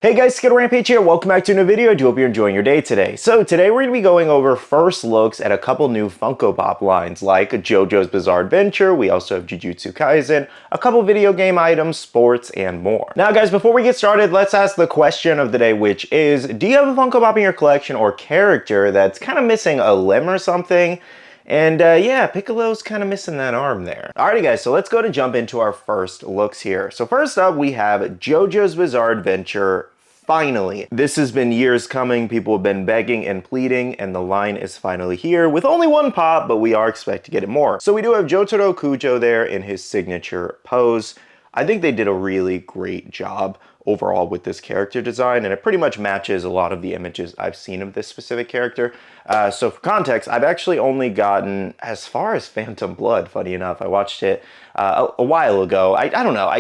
Hey guys, Skittlerampage here. Welcome back to a new video. I do hope you're enjoying your day today. So today we're going to be going over first looks at a couple new Funko Pop lines like JoJo's Bizarre Adventure. We also have Jujutsu Kaisen, a couple video game items, sports, and more. Now guys, before we get started, let's ask the question of the day, which is, do you have a Funko Pop in your collection or character that's kind of missing a limb or something? And yeah, Piccolo's kind of missing that arm there. Alrighty guys, so let's go to jump into our first looks here. So first up, we have JoJo's Bizarre Adventure. Finally, this has been years coming. People have been begging and pleading, and the line is finally here with only one pop, but we are expected to get it more. So we do have Jotaro Kujo there in his signature pose. I think they did a really great job overall with this character design, and it pretty much matches a lot of the images I've seen of this specific character. So for context, I've actually only gotten as far as Phantom Blood, funny enough. I watched it a while ago. I don't know,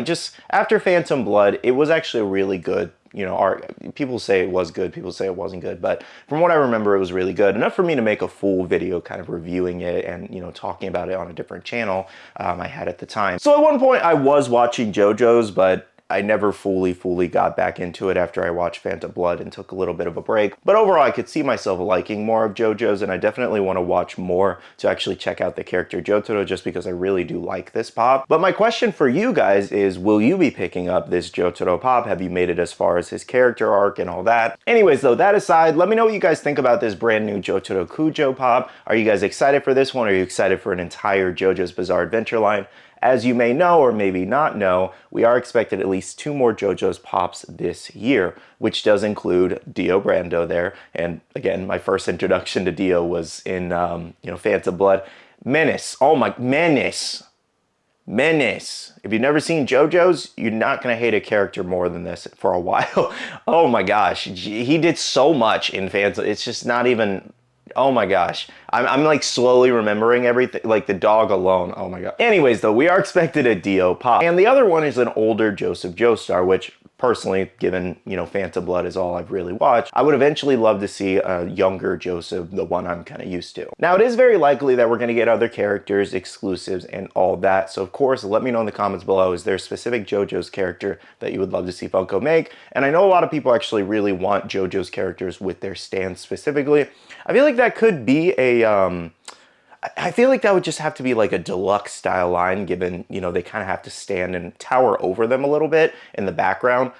after Phantom Blood, it was actually a really good, you know, people say it was good, people say it wasn't good, but from what I remember, it was really good. Enough for me to make a full video kind of reviewing it and, you know, talking about it on a different channel I had at the time. So at one point I was watching JoJo's, but I never fully got back into it after I watched Phantom Blood and took a little bit of a break. But overall, I could see myself liking more of JoJo's, and I definitely want to watch more to actually check out the character Jotaro, just because I really do like this pop. But my question for you guys is, will you be picking up this Jotaro pop? Have you made it as far as his character arc and all that? Anyways, though, that aside, let me know what you guys think about this brand new Jotaro Kujo pop. Are you guys excited for this one? Are you excited for an entire JoJo's Bizarre Adventure line? As you may know or maybe not know, we are expected at least 2 more JoJo's pops this year, which does include Dio Brando there. And again, my first introduction to Dio was in, Phantom Blood. Menace. Oh my, Menace. Menace. If you've never seen JoJo's, you're not going to hate a character more than this for a while. Oh my gosh. He did so much in Phantom. It's just not even... Oh my gosh. I'm like slowly remembering everything, like the dog alone. Oh my god. Anyways, though, we are expected a Dio pop. And the other one is an older Joseph Joestar, which personally, given, you know, Phantom Blood is all I've really watched, I would eventually love to see a younger Joseph, the one I'm kind of used to. Now, it is very likely that we're going to get other characters, exclusives, and all that. So, of course, let me know in the comments below, is there a specific JoJo's character that you would love to see Funko make? And I know a lot of people actually really want JoJo's characters with their stands specifically. I feel like that could be a... I feel like that would just have to be like a deluxe style line, given, you know, they kind of have to stand and tower over them a little bit in the background.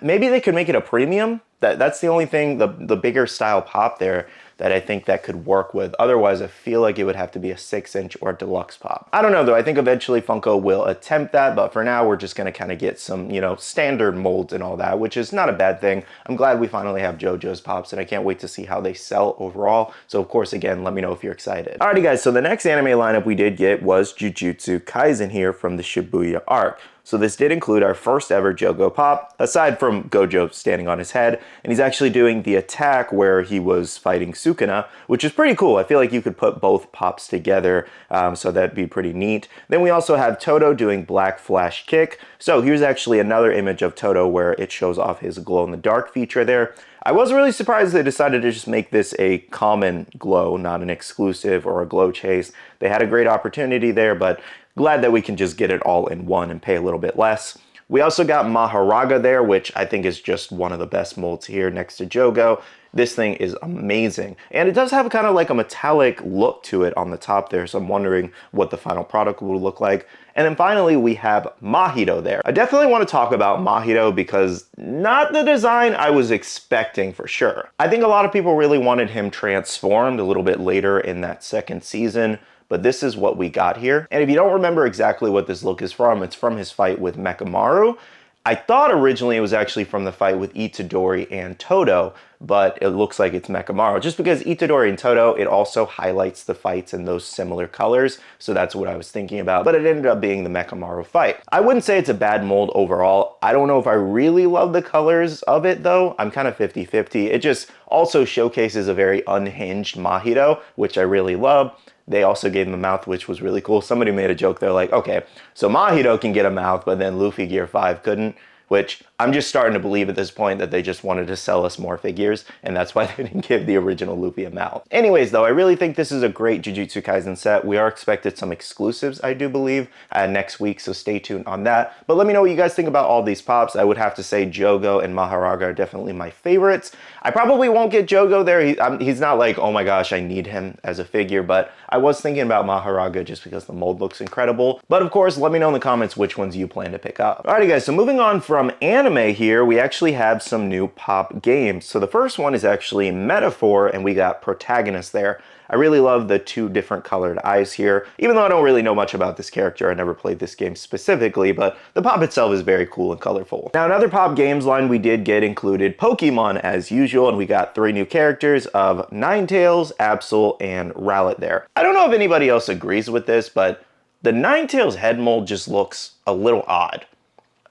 Maybe they could make it a premium. That's the only thing, the bigger style pop there, that I think that could work with. Otherwise, I feel like it would have to be a 6-inch or deluxe pop. I don't know though, I think eventually Funko will attempt that, but for now we're just gonna kind of get some, you know, standard molds and all that, which is not a bad thing. I'm glad we finally have JoJo's pops, and I can't wait to see how they sell overall. So of course, again, let me know if you're excited. Alrighty guys, so the next anime lineup we did get was Jujutsu Kaisen here from the Shibuya arc. So this did include our first ever JoJo pop, aside from Gojo standing on his head, and he's actually doing the attack where he was fighting Sukuna, which is pretty cool. I feel like you could put both pops together, so that'd be pretty neat. Then we also have Todo doing Black Flash Kick. So here's actually another image of Todo where it shows off his glow-in-the-dark feature there. I was really surprised they decided to just make this a common glow, not an exclusive or a glow chase. They had a great opportunity there, but glad that we can just get it all in one and pay a little bit less. We also got Maharaga there, which I think is just one of the best molds here next to Jogo. This thing is amazing. And it does have kind of like a metallic look to it on the top there, so I'm wondering what the final product will look like. And then finally, we have Mahito there. I definitely want to talk about Mahito because not the design I was expecting for sure. I think a lot of people really wanted him transformed a little bit later in that second season, but this is what we got here. And if you don't remember exactly what this look is from, it's from his fight with Mekamaru. I thought originally it was actually from the fight with Itadori and Todo, but it looks like it's Mekamaru. Just because Itadori and Todo, it also highlights the fights in those similar colors, so that's what I was thinking about, but it ended up being the Mekamaru fight. I wouldn't say it's a bad mold overall. I don't know if I really love the colors of it though. I'm kind of 50-50. It just also showcases a very unhinged Mahito, which I really love. They also gave him a mouth, which was really cool. Somebody made a joke. They're like, okay, so Mahito can get a mouth, but then Luffy Gear 5 couldn't. which I'm just starting to believe at this point that they just wanted to sell us more figures, and that's why they didn't give the original Luffy amount. Anyways, though, I really think this is a great Jujutsu Kaisen set. We are expected some exclusives, I do believe, next week, so stay tuned on that. But let me know what you guys think about all these pops. I would have to say Jogo and Maharaga are definitely my favorites. I probably won't get Jogo there. He's not like, oh my gosh, I need him as a figure, but I was thinking about Maharaga just because the mold looks incredible. But of course, let me know in the comments which ones you plan to pick up. Alrighty guys, so moving on from anime here, we actually have some new pop games. So the first one is actually Metaphor, and we got Protagonist there. I really love the two different colored eyes here. Even though I don't really know much about this character, I never played this game specifically, but the pop itself is very cool and colorful. Now, another pop games line we did get included Pokemon as usual, and we got 3 new characters of Ninetales, Absol, and Rowlet there. I don't know if anybody else agrees with this, but the Ninetales head mold just looks a little odd.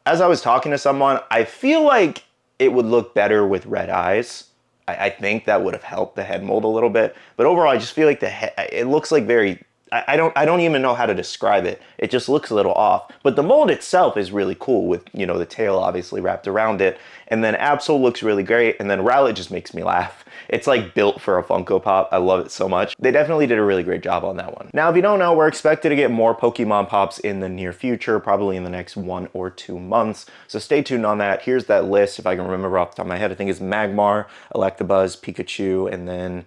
As I was talking to someone, I feel like it would look better with red eyes. I think that would have helped the head mold a little bit, but overall I just feel like the head, it looks like very, I don't even know how to describe it. It just looks a little off, but the mold itself is really cool with, you know, the tail obviously wrapped around it, and then Absol looks really great, and then Rowlet just makes me laugh. It's like built for a Funko Pop. I love it so much. They definitely did a really great job on that one. Now, if you don't know, we're expected to get more Pokemon Pops in the near future, probably in the next 1 or 2 months. So stay tuned on that. Here's that list. If I can remember off the top of my head, I think it's Magmar, Electabuzz, Pikachu, and then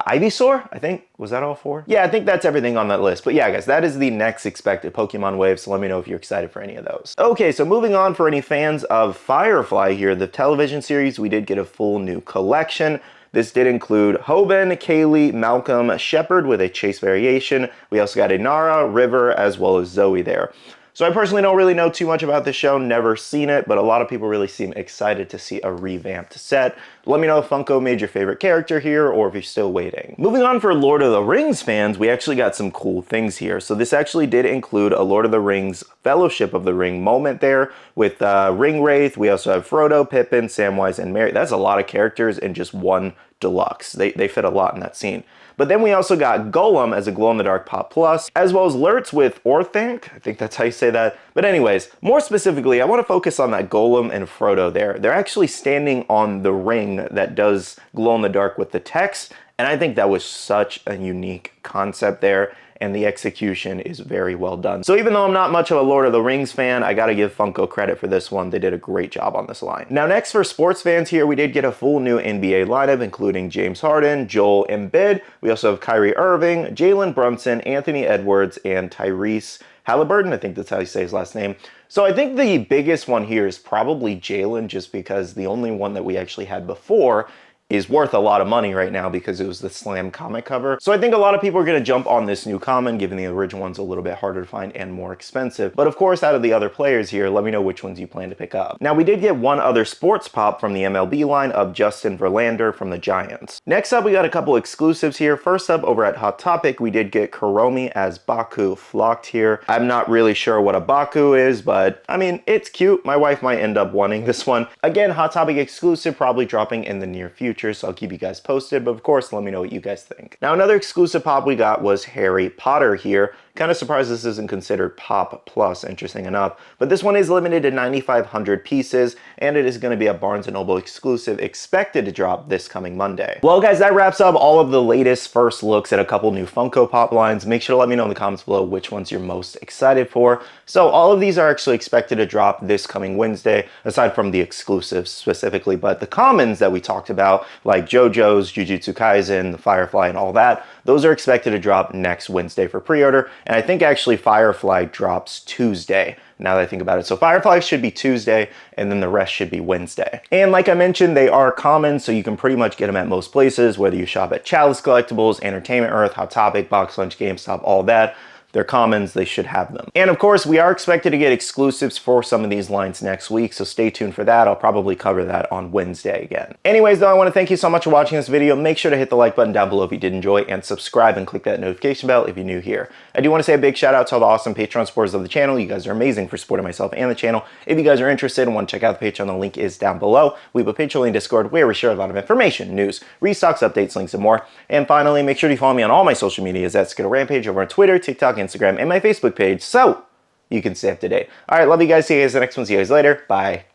Ivysaur, I think. Was that all 4? Yeah, I think that's everything on that list. But yeah, guys, that is the next expected Pokemon wave, so let me know if you're excited for any of those. Okay, so moving on, for any fans of Firefly here, the television series, we did get a full new collection. This did include Hoban, Kaylee, Malcolm, Shepard with a Chase variation. We also got a Nara, River, as well as Zoe there. So I personally don't really know too much about this show, never seen it, but a lot of people really seem excited to see a revamped set. Let me know if Funko made your favorite character here, or if you're still waiting. Moving on, for Lord of the Rings fans, we actually got some cool things here. So this actually did include a Lord of the Rings Fellowship of the Ring moment there with Ringwraith. We also have Frodo, Pippin, Samwise, and Merry. That's a lot of characters in just one deluxe. They fit a lot in that scene. But then we also got Golem as a glow-in-the-dark Pop Plus, as well as Lurtz with Orthanc. I think that's how you say that. But anyways, more specifically, I want to focus on that Golem and Frodo there. They're actually standing on the ring that does glow-in-the-dark with the text, and I think that was such a unique concept there, and the execution is very well done. So even though I'm not much of a Lord of the Rings fan, I gotta give Funko credit for this one. They did a great job on this line. Now next, for sports fans here, we did get a full new NBA lineup, including James Harden, Joel Embiid. We also have Kyrie Irving, Jalen Brunson, Anthony Edwards, and Tyrese Halliburton. I think that's how you say his last name. So I think the biggest one here is probably Jalen, just because the only one that we actually had before is worth a lot of money right now because it was the Slam comic cover. So I think a lot of people are going to jump on this new common, given the original one's a little bit harder to find and more expensive. But of course, out of the other players here, let me know which ones you plan to pick up. Now, we did get one other sports pop from the MLB line of Justin Verlander from the Giants. Next up, we got a couple exclusives here. First up, over at Hot Topic, we did get Kuromi as Baku flocked here. I'm not really sure what a Baku is, but I mean, it's cute. My wife might end up wanting this one. Again, Hot Topic exclusive, probably dropping in the near future, so I'll keep you guys posted, but of course, let me know what you guys think. Now, another exclusive pop we got was Harry Potter here. Kind of surprised this isn't considered Pop Plus, interesting enough, but this one is limited to 9,500 pieces, and it is going to be a Barnes & Noble exclusive, expected to drop this coming Monday. Well, guys, that wraps up all of the latest first looks at a couple new Funko Pop lines. Make sure to let me know in the comments below which ones you're most excited for. So all of these are actually expected to drop this coming Wednesday, aside from the exclusives specifically, but the commons that we talked about, like JoJo's, Jujutsu Kaisen, the Firefly, and all that, those are expected to drop next Wednesday for pre-order, and I think actually Firefly drops Tuesday, now that I think about it. So Firefly should be Tuesday, and then the rest should be Wednesday. And like I mentioned, they are common, so you can pretty much get them at most places, whether you shop at Chalice Collectibles, Entertainment Earth, Hot Topic, Box Lunch, GameStop, all that. They're commons, they should have them. And of course, we are expected to get exclusives for some of these lines next week, so stay tuned for that. I'll probably cover that on Wednesday again. Anyways, though, I want to thank you so much for watching this video. Make sure to hit the like button down below if you did enjoy, and subscribe and click that notification bell if you're new here. I do want to say a big shout out to all the awesome Patreon supporters of the channel. You guys are amazing for supporting myself and the channel. If you guys are interested and want to check out the Patreon, the link is down below. We have a Patreon and Discord where we share a lot of information, news, restocks, updates, links, and more. And finally, make sure to follow me on all my social medias at Skittlerampage over on Twitter, TikTok, Instagram, and my Facebook page, so you can stay up to date. All right, love you guys. See you guys in the next one. See you guys later. Bye.